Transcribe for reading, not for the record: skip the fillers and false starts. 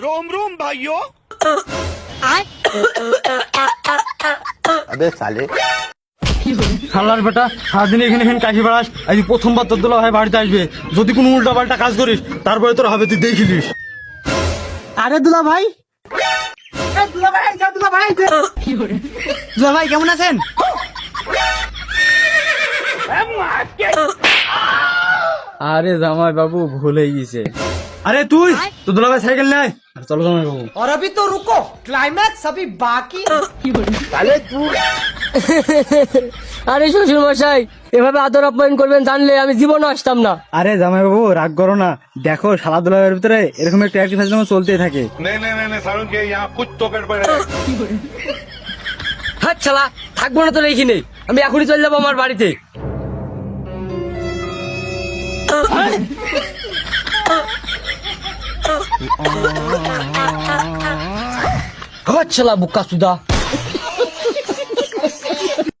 रोम रोम भाइयों। अबे साले শালার বেটা সারাদিন এখানে এখানে কাশি বেড়াস, আজ প্রথমবার তোর দুলা ভাই বাড়িতে আসবে, যদি কোনো উল্টা পাল্টা কাজ করিস তারপরে তোর হবে, তুই দেখিলিস। আরে দুলা ভাই, দুলা ভাই কেমন আছেন? আরে জামাই বাবু ভুলে গেছে। আরে তুই তো দুলা ভাই সাইকেল নেয়, চলো জামাই বাবু। और अभी तो रुको, क्लाइमैक्स अभी बाकी। साले तू আরে শ্বশুর মশাই, এভাবে আদর আপ্যায়ন করবেন জানলে আমি জীবনে আসতাম না। আরে জামাই বাবু রাগ করো না, দেখো শালা দুলা ভাইয়ের ভিতরে এরকম একটা অ্যাক্টিভ চলতেই থাকে। नहीं नहीं नहीं सारुण के यहाँ कुछ तो गड़बड़ है। হাত শালা, থাকবো না তো এইখানে, আমি এখনই চলে যাবো আমার বাড়িতে। হাত শালা বুকা সুদা।